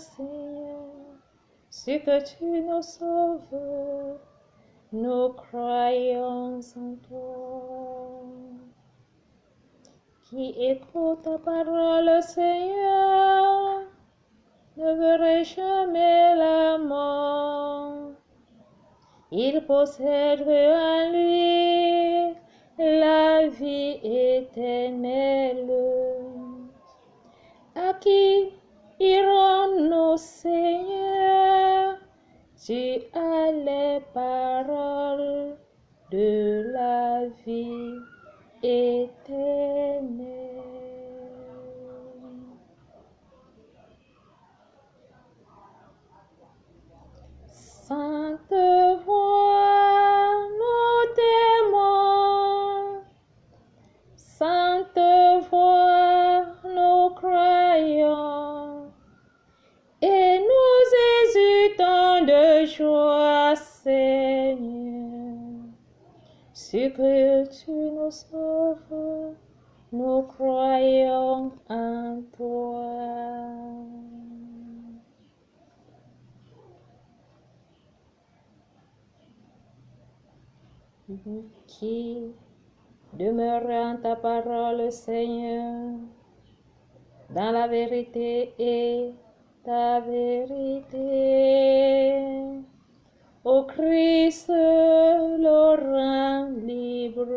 Seigneur, ce que tu nous sauves, nous croyons en toi. Qui écoute ta parole, Seigneur, ne verrait jamais la mort. Il possède en lui la vie éternelle. À qui irons-nous, Seigneur? Tu as les paroles de la vie éternelle. Sainte Voix, nous t'aimons. Sainte Voix, nous croyons. Et nous hésitons de joie, Seigneur. Ce que tu nous sauves, nous croyons en toi. Qui demeure en ta parole, Seigneur, dans la vérité et ta vérité. Ô Christ, le rend libre.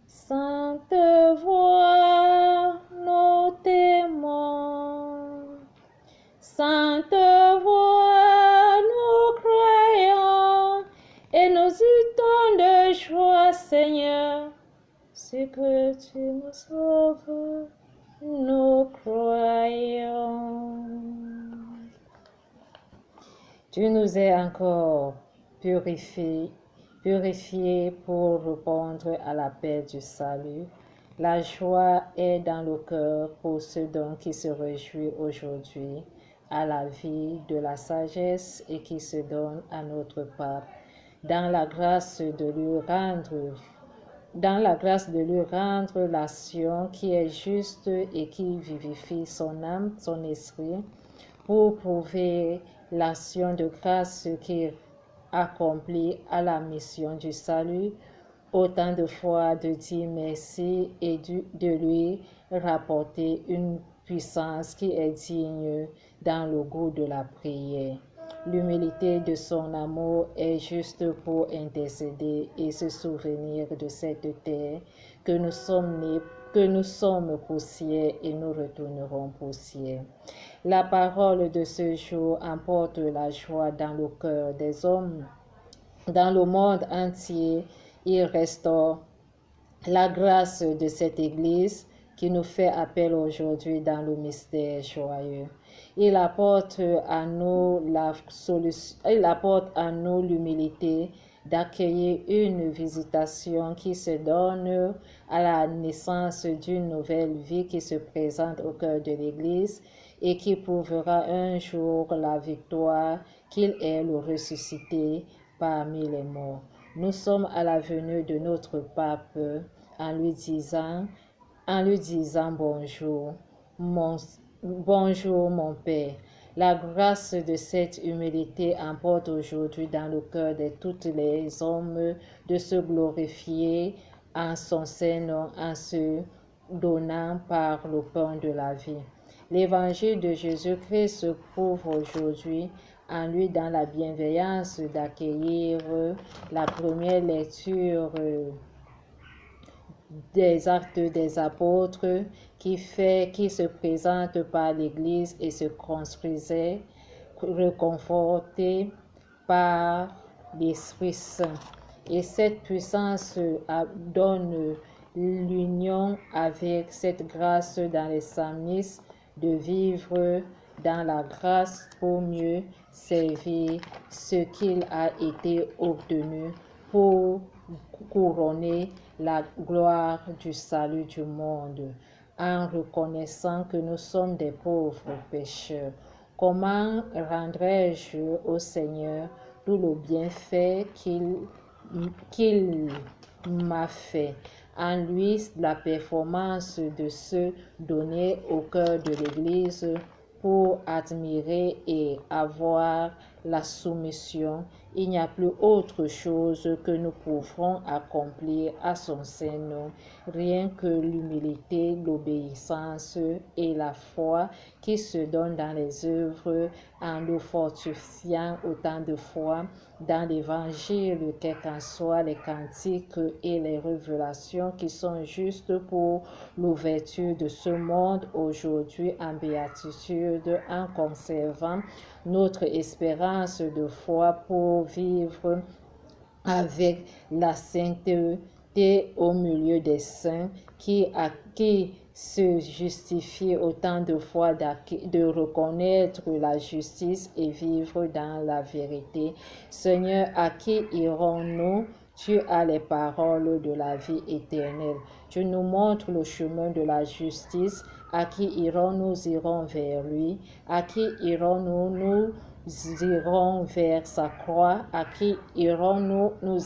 Sainte Voix, nous t'aimons. Sainte Voix, nous croyons et nous hésitons de joie, Seigneur. Ce que tu nous sauves, nous croyons. Tu nous as encore purifiés pour répondre à l'appel du salut. La joie est dans le cœur pour ceux donc qui se réjouissent aujourd'hui à la vie de la sagesse et qui se donnent à notre pape, dans la grâce de lui rendre l'action qui est juste et qui vivifie son âme, son esprit, pour prouver l'action de grâce qui accomplit à la mission du salut, autant de fois de dire merci et de lui rapporter une puissance qui est digne dans le goût de la prière. L'humilité de son amour est juste pour intercéder et se souvenir de cette terre que nous sommes nés, que nous sommes poussière et nous retournerons poussière. La parole de ce jour emporte la joie dans le cœur des hommes. Dans le monde entier, il restaure la grâce de cette Église qui nous fait appel aujourd'hui dans le mystère joyeux. Il apporte à nous l'humilité d'accueillir une visitation qui se donne à la naissance d'une nouvelle vie qui se présente au cœur de l'Église et qui prouvera un jour la victoire qu'il est le ressuscité parmi les morts. Nous sommes à la venue de notre pape en lui disant bonjour, bonjour mon Père. La grâce de cette humilité emporte aujourd'hui dans le cœur de tous les hommes de se glorifier en son Saint-Nom, en se donnant par le pain de la vie. L'évangile de Jésus-Christ se prouve aujourd'hui en lui dans la bienveillance d'accueillir la première lecture des actes des apôtres qui se présente par l'Église et se construisait, réconforté par l'Esprit Saint. Et cette puissance donne l'union avec cette grâce dans les psalmistes de vivre dans la grâce pour mieux servir ce qu'il a été obtenu pour couronner la gloire du salut du monde, en reconnaissant que nous sommes des pauvres pécheurs. Comment rendrai-je au Seigneur tout le bienfait qu'il m'a fait? en lui la performance de se donner au cœur de l'Église pour admirer et avoir la soumission. Il n'y a plus autre chose que nous pouvons accomplir à son sein, rien que l'humilité, l'obéissance et la foi qui se donnent dans les œuvres en nous fortifiant autant de fois dans l'Évangile, quels qu'en soient les cantiques et les révélations qui sont justes pour l'ouverture de ce monde aujourd'hui en béatitude, en conservant notre espérance de foi pour vivre avec la sainteté au milieu des saints qui se justifie autant de fois de reconnaître la justice et vivre dans la vérité. Seigneur, à qui irons-nous? Tu as les paroles de la vie éternelle. Tu nous montres le chemin de la justice. À qui irons-nous? Nous irons vers lui. À qui irons-nous? Nous irons vers sa croix. À qui irons-nous? Nous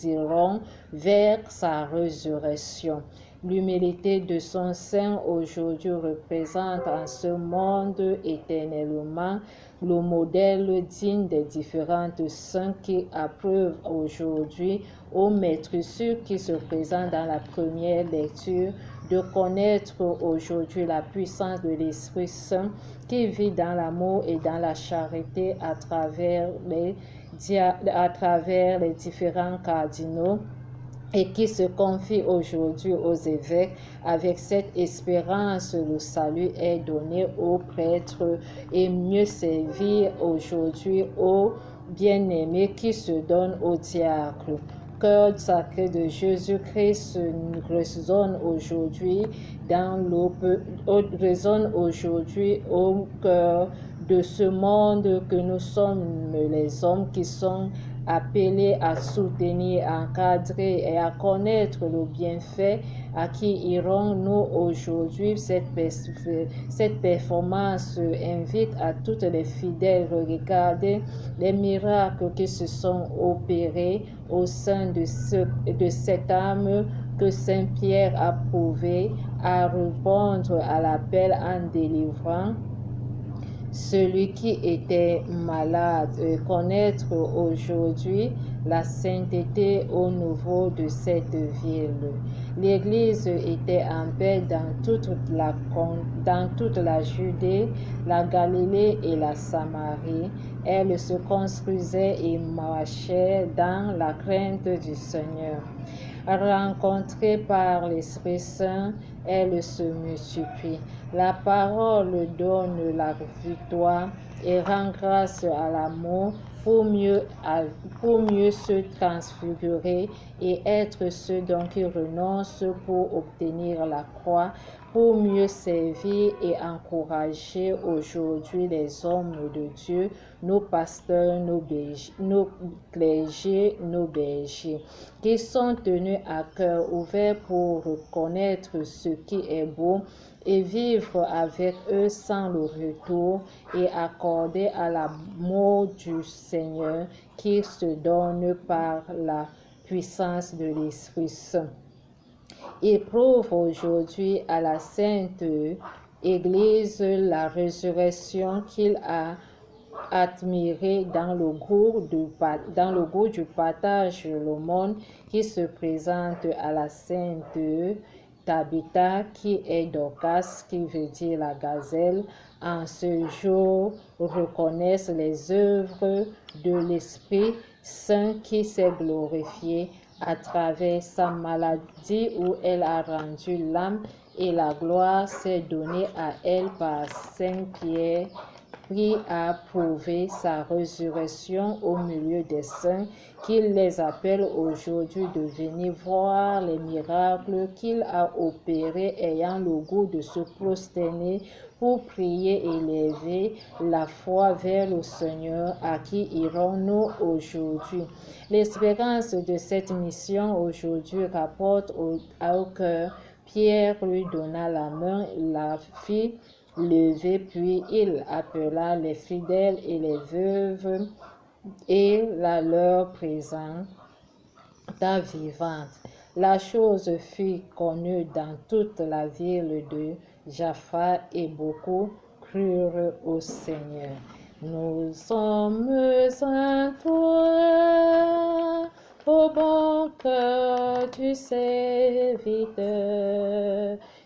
irons vers sa résurrection. L'humilité de son sein aujourd'hui représente en ce monde éternellement le modèle digne des différentes saints qui approuvent aujourd'hui au maître sûr qui se présente dans la première lecture de connaître aujourd'hui la puissance de l'Esprit Saint qui vit dans l'amour et dans la charité à travers les différents cardinaux et qui se confie aujourd'hui aux évêques. Avec cette espérance, le salut est donné aux prêtres et mieux servir aujourd'hui aux bien-aimés qui se donnent au diacre. Cœur sacré de Jésus-Christ résonne aujourd'hui au cœur de ce monde que nous sommes les hommes qui sont appelés à soutenir, à encadrer et à connaître le bienfait. À qui irons-nous aujourd'hui? Cette performance invite à toutes les fidèles à regarder les miracles qui se sont opérés au sein de cette âme que Saint Pierre a prouvé à répondre à l'appel en délivrant celui qui était malade. Connaître aujourd'hui la sainteté au niveau de cette ville. L'Église était en paix dans toute la Judée, la Galilée et la Samarie. Elle se construisait et marchait dans la crainte du Seigneur. Rencontrée par l'Esprit Saint, elle se multiplie. La parole donne la victoire et rend grâce à l'amour pour mieux se transfigurer et être ceux dont ils renoncent pour obtenir la croix, pour mieux servir et encourager aujourd'hui les hommes de Dieu, nos pasteurs, nos clergés, nos bergers, qui sont tenus à cœur ouvert pour reconnaître ce qui est beau et vivre avec eux sans le retour et accorder à l'amour du Seigneur qui se donne par la puissance de l'Esprit Saint. Il prouve aujourd'hui à la Sainte Église la résurrection qu'il a admirée dans le goût du partage le monde qui se présente à la Sainte Tabitha qui est Dorcas, qui veut dire la gazelle. En ce jour, reconnaissent les œuvres de l'Esprit Saint qui s'est glorifié à travers sa maladie où elle a rendu l'âme et la gloire s'est donnée à elle par Saint Pierre qui a prouvé sa résurrection au milieu des saints, qu'il les appelle aujourd'hui de venir voir les miracles qu'il a opérés, ayant le goût de se prosterner pour prier et élever la foi vers le Seigneur. À qui irons-nous aujourd'hui? L'espérance de cette mission aujourd'hui rapporte au cœur. Pierre lui donna la main, la fit lever, puis il appela les fidèles et les veuves et la leur présenta vivante. La chose fut connue dans toute la ville de Jaffa et beaucoup crurent au Seigneur. Nous sommes en toi, au bon cœur du serviteur.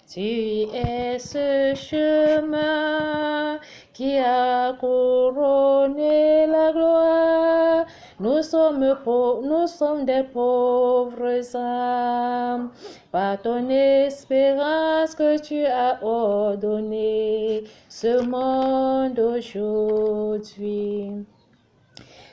Tu es ce chemin qui a couronné la gloire. Nous sommes des pauvres âmes, par ton espérance que tu as ordonné ce monde aujourd'hui.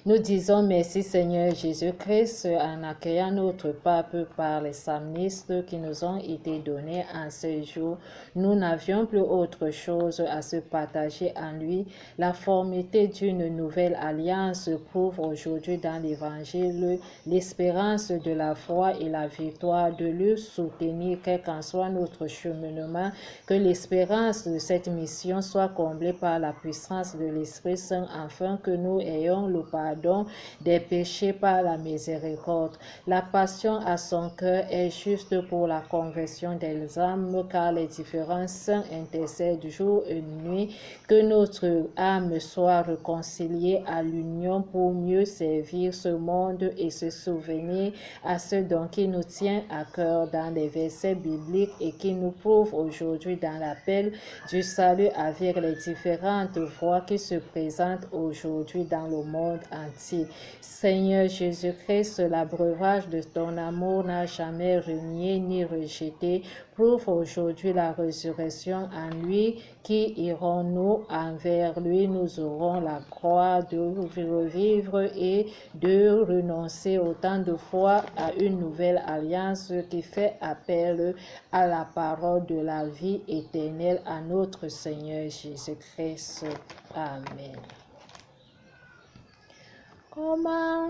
Nous disons merci Seigneur Jésus-Christ en accueillant notre pape par les psalmistes qui nous ont été donnés en ce jour. Nous n'avions plus autre chose à se partager en lui. La formité d'une nouvelle alliance prouve aujourd'hui dans l'Évangile l'espérance de la foi et la victoire de le soutenir quel qu'en soit notre cheminement. Que l'espérance de cette mission soit comblée par la puissance de l'Esprit Saint afin que nous ayons le pardon des péchés par la miséricorde. La passion à son cœur est juste pour la conversion des âmes, car les différents saints intercèdent jour et nuit. Que notre âme soit réconciliée à l'union pour mieux servir ce monde et se souvenir à ce dont qui nous tient à cœur dans les versets bibliques et qui nous prouve aujourd'hui dans l'appel du salut avec les différentes voies qui se présentent aujourd'hui dans le monde entier. Seigneur Jésus-Christ, l'abreuvage de ton amour n'a jamais renié ni rejeté. Prouve aujourd'hui la résurrection en lui, qui irons-nous envers lui, nous aurons la croix de revivre et de renoncer autant de fois à une nouvelle alliance qui fait appel à la parole de la vie éternelle à notre Seigneur Jésus-Christ. Amen. Comment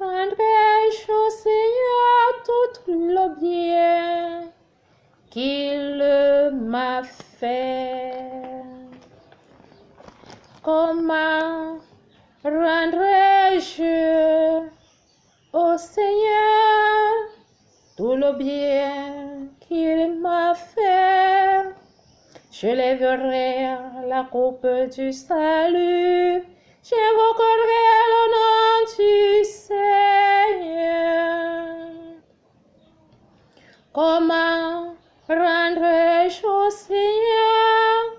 rendrai-je au Seigneur tout le bien qu'il m'a fait? Comment rendrai-je au Seigneur tout le bien qu'il m'a fait? Je lèverai la coupe du salut. J'invoquerai le nom du Seigneur. Comment rendrai-je au Seigneur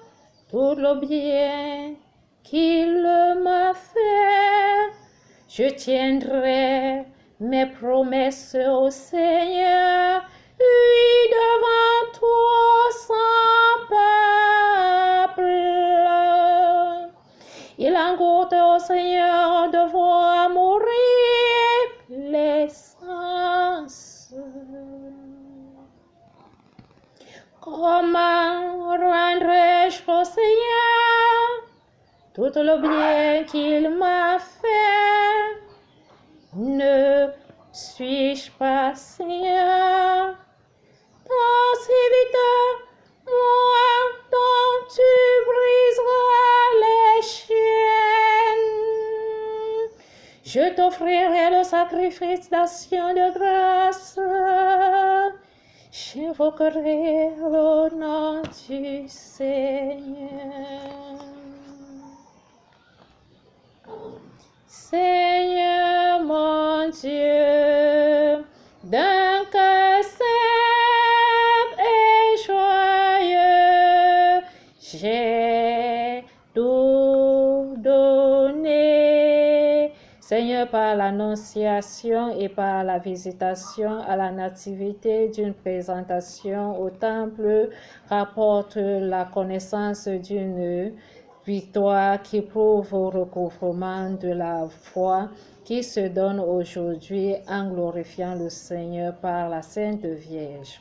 tout le bien qu'il m'a fait? Je tiendrai mes promesses au Seigneur, lui devant tout son peuple. Il engourde au Seigneur de voir mourir l'essence. Comment rendrai-je au Seigneur tout le bien qu'il m'a fait? Ne suis-je pas Seigneur, ton serviteur, moi dont tu briseras les chaînes? Je t'offrirai le sacrifice d'action de grâce. J'invoquerai le nom du Seigneur. Seigneur mon Dieu, d'un cœur simple et joyeux, j'ai tout donné. Seigneur, par l'annonciation et par la visitation à la nativité d'une présentation au temple, rapporte la connaissance d'une victoire qui prouve au recouvrement de la foi qui se donne aujourd'hui en glorifiant le Seigneur par la Sainte Vierge.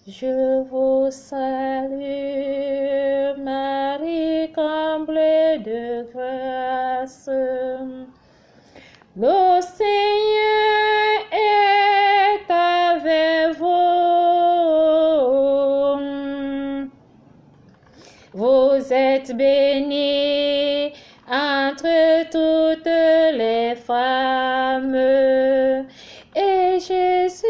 Je vous salue, Marie, comblée de grâce. Le Seigneur est avec vous. Vous êtes bénie entre toutes les femmes, et Jésus,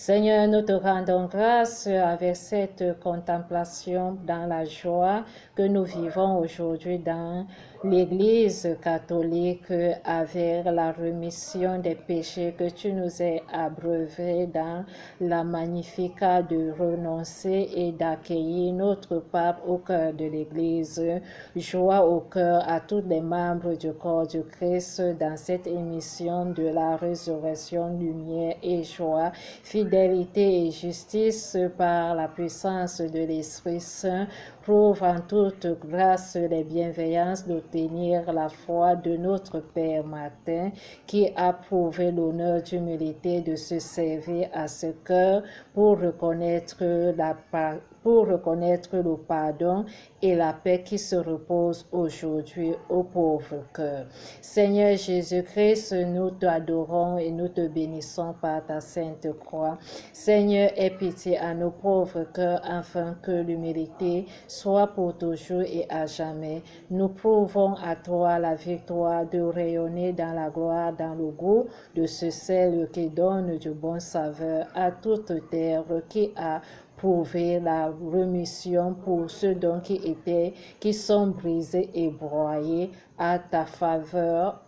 Seigneur, nous te rendons grâce avec cette contemplation dans la joie que nous vivons aujourd'hui dans l'Église catholique avec la rémission des péchés que tu nous as abreuvés dans la Magnificat de renoncer et d'accueillir notre pape au cœur de l'Église. Joie au cœur à tous les membres du corps du Christ dans cette émission de la résurrection, lumière et joie, fidélité et justice par la puissance de l'Esprit Saint. Prouve en toute grâce les bienveillances d'obtenir la foi de notre Père Martin, qui a prouvé l'honneur d'humilité de se servir à ce cœur pour reconnaître le pardon et la paix qui se repose aujourd'hui au pauvre cœur. Seigneur Jésus-Christ, nous t'adorons et nous te bénissons par ta sainte croix. Seigneur, aie pitié à nos pauvres cœurs afin que l'humilité soit pour toujours et à jamais. Nous prouvons à toi la victoire de rayonner dans la gloire, dans le goût de ce sel qui donne du bon saveur à toute terre, qui a prouvé la remission pour ceux donc qui sont brisés et broyés à ta faveur,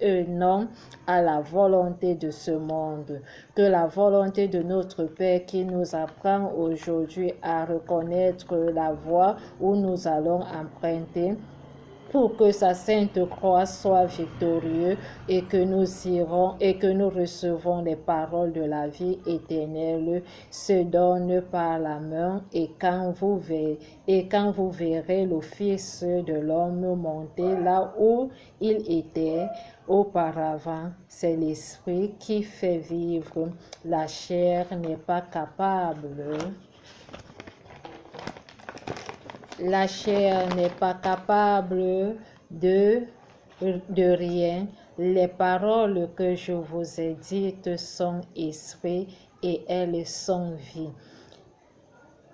et non à la volonté de ce monde. Que la volonté de notre Père qui nous apprend aujourd'hui à reconnaître la voie où nous allons emprunter, pour que sa sainte croix soit victorieuse et que nous recevons les paroles de la vie éternelle, se donne par la main, et quand vous verrez le Fils de l'homme monter là où il était auparavant, c'est l'Esprit qui fait vivre. La chair n'est pas capable. La chair n'est pas capable de rien. Les paroles que je vous ai dites sont esprit et elles sont vie.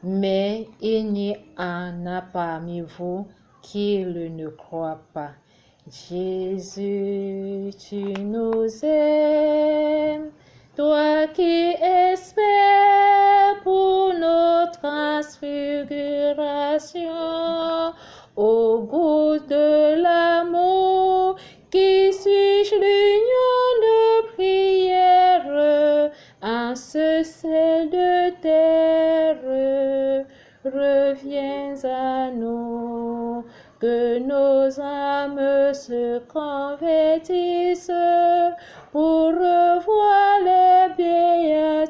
Mais il n'y en a parmi vous qui ne croient pas. Jésus, tu nous aimes, toi qui espères pour notre transfiguration, au goût de l'amour qui suis-je l'union de prière en ce ciel de terre. Reviens à nous, que nos âmes se convertissent pour revoir les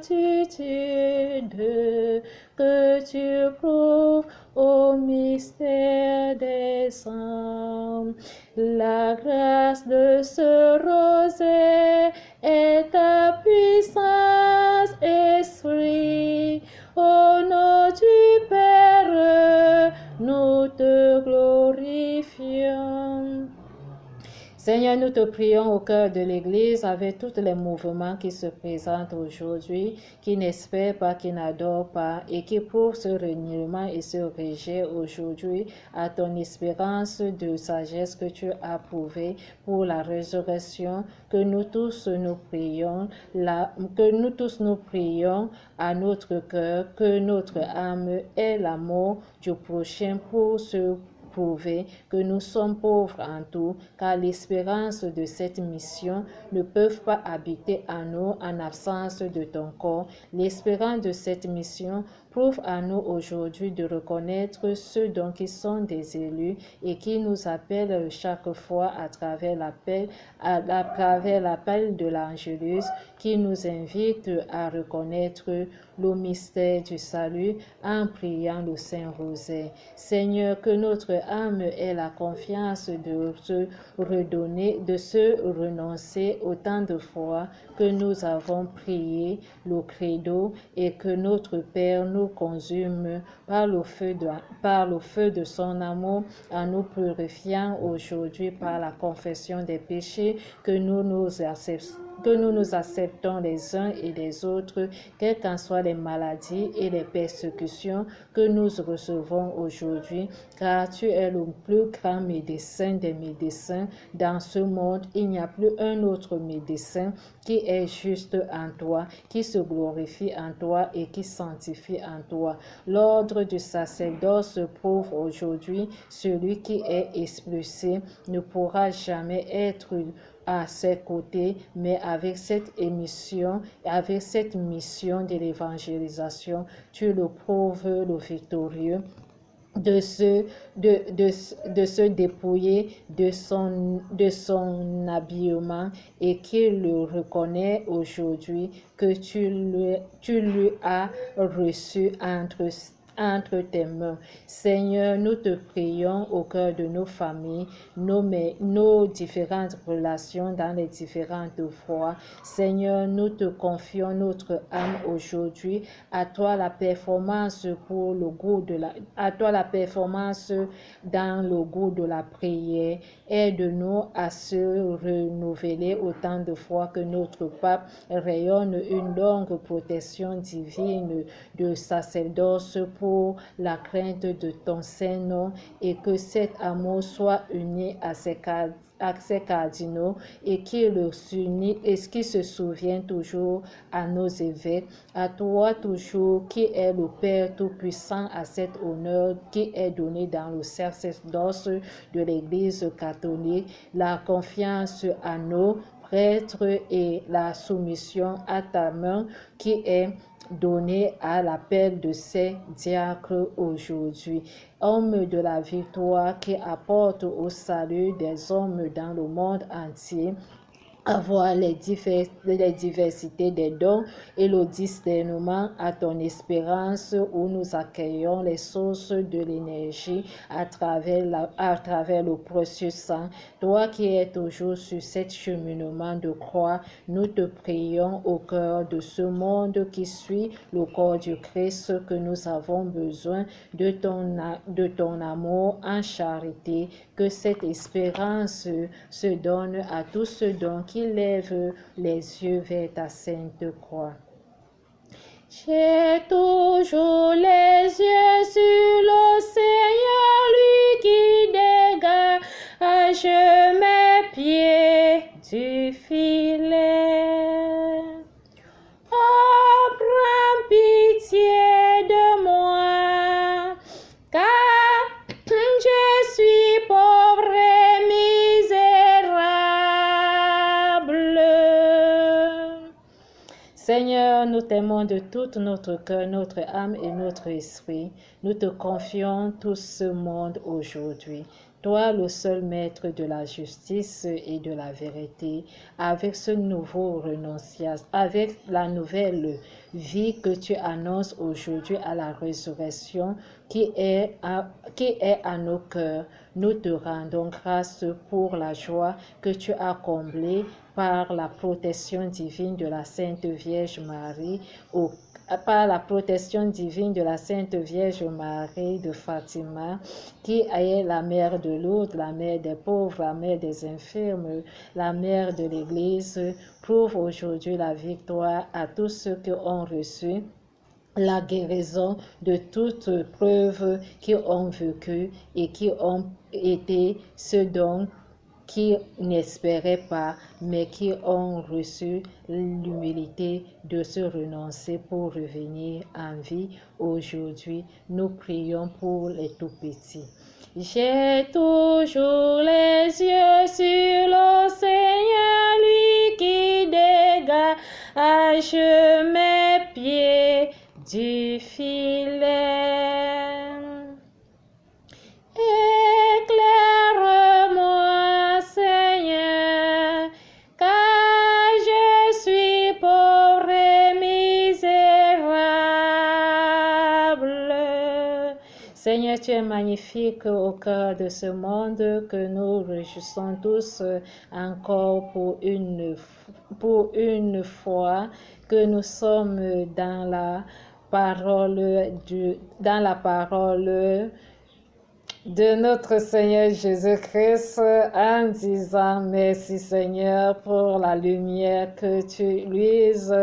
béatitudes que tu prouves au mystère des saints. La grâce de ce rosaire est ta puissance, Esprit. Au nom du Père, nous te glorifions. Seigneur, nous te prions au cœur de l'Église avec tous les mouvements qui se présentent aujourd'hui, qui n'espèrent pas, qui n'adorent pas et qui prouvent ce reniement et ce rejet aujourd'hui à ton espérance de sagesse que tu as prouvé pour la résurrection, que nous tous nous prions à notre cœur, que notre âme ait l'amour du prochain pour se prouver que nous sommes pauvres en tout, car l'espérance de cette mission ne peut pas habiter en nous en absence de ton corps. L'espérance de cette mission prouve à nous aujourd'hui de reconnaître ceux dont qui sont des élus et qui nous appellent chaque fois à travers l'appel de l'Angélus, qui nous invite à reconnaître le mystère du salut en priant le Saint-Rosaire. Seigneur, que notre âme ait la confiance de se redonner, de se renoncer autant de fois que nous avons prié le credo et que notre Père nous consume par le feu de son amour en nous purifiant aujourd'hui par la confession des péchés, que nous nous que nous nous acceptons les uns et les autres, quelles qu'en soient les maladies et les persécutions que nous recevons aujourd'hui, car tu es le plus grand médecin des médecins dans ce monde. Il n'y a plus un autre médecin qui est juste en toi, qui se glorifie en toi et qui sanctifie en toi. L'ordre du sacerdoce prouve aujourd'hui, celui qui est expulsé ne pourra jamais être à ses côtés, mais avec cette mission de l'évangélisation, tu le prouves le victorieux de se dépouiller de son habillement et qu'il le reconnaît aujourd'hui que tu lui as reçu entre tes mains. Seigneur, nous te prions au cœur de nos familles, nos différentes relations dans les différentes voies. Seigneur, nous te confions notre âme aujourd'hui. À toi la performance pour le goût de à toi la performance dans le goût de la prière. Aide-nous à se renouveler autant de fois que notre pape rayonne une longue protection divine de sacerdoce pour la crainte de ton Saint-Nom et que cet amour soit uni à ses cardinaux et qu'il se souvient toujours à nos évêques, à toi toujours qui est le Père Tout-Puissant, à cet honneur qui est donné dans le sacerdoce de l'Église catholique, la confiance à nos prêtres et la soumission à ta main qui est donnée à l'appel de ces diacres aujourd'hui. Homme de la victoire qui apporte au salut des hommes dans le monde entier, avoir les diversités des dons et le discernement à ton espérance où nous accueillons les sources de l'énergie à travers le précieux sang. Toi qui es toujours sur cet cheminement de croix, nous te prions au cœur de ce monde qui suit le corps du Christ que nous avons besoin de ton amour en charité, que cette espérance se donne à tous ceux qui lèvent les yeux vers ta sainte croix. J'ai toujours les yeux sur le Seigneur, lui qui dégage mes pieds du filet. Oh, prends pitié de moi, car je suis pauvre et misérable. Seigneur, nous t'aimons de tout notre cœur, notre âme et notre esprit. Nous te confions tout ce monde aujourd'hui. Toi, le seul maître de la justice et de la vérité, avec ce nouveau renonciation, avec la nouvelle vie que tu annonces aujourd'hui à la résurrection qui est à nos cœurs, nous te rendons grâce pour la joie que tu as comblée par la protection divine de la Sainte Vierge Marie par la protection divine de la Sainte Vierge Marie de Fatima, qui est la mère de Lourdes, la mère des pauvres, la mère des infirmes, la mère de l'Église, prouve aujourd'hui la victoire à tous ceux qui ont reçu la guérison de toutes preuves qui ont vécu et qui ont été ceux dont qui n'espéraient pas, mais qui ont reçu l'humilité de se renoncer pour revenir en vie. Aujourd'hui, nous prions pour les tout-petits. J'ai toujours les yeux sur le Seigneur, lui qui dégage mes pieds du filet. Éclaire-moi, Seigneur, car je suis pauvre et misérable. Seigneur, tu es magnifique au cœur de ce monde que nous réjouissons tous encore pour une fois que nous sommes dans la parole de notre Seigneur Jésus-Christ en disant merci Seigneur pour la lumière que tu luises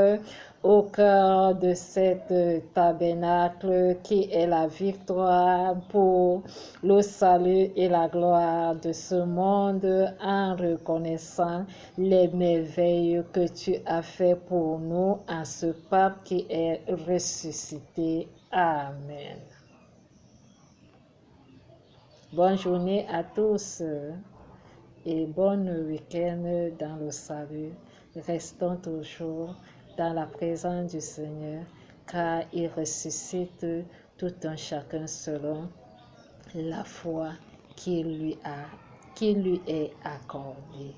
au cœur de cet tabernacle qui est la victoire pour le salut et la gloire de ce monde en reconnaissant les merveilles que tu as fait pour nous en ce pape qui est ressuscité. Amen. Bonne journée à tous et bon week-end dans le salut. Restons toujours dans la présence du Seigneur car il ressuscite tout un chacun selon la foi qui lui est accordée.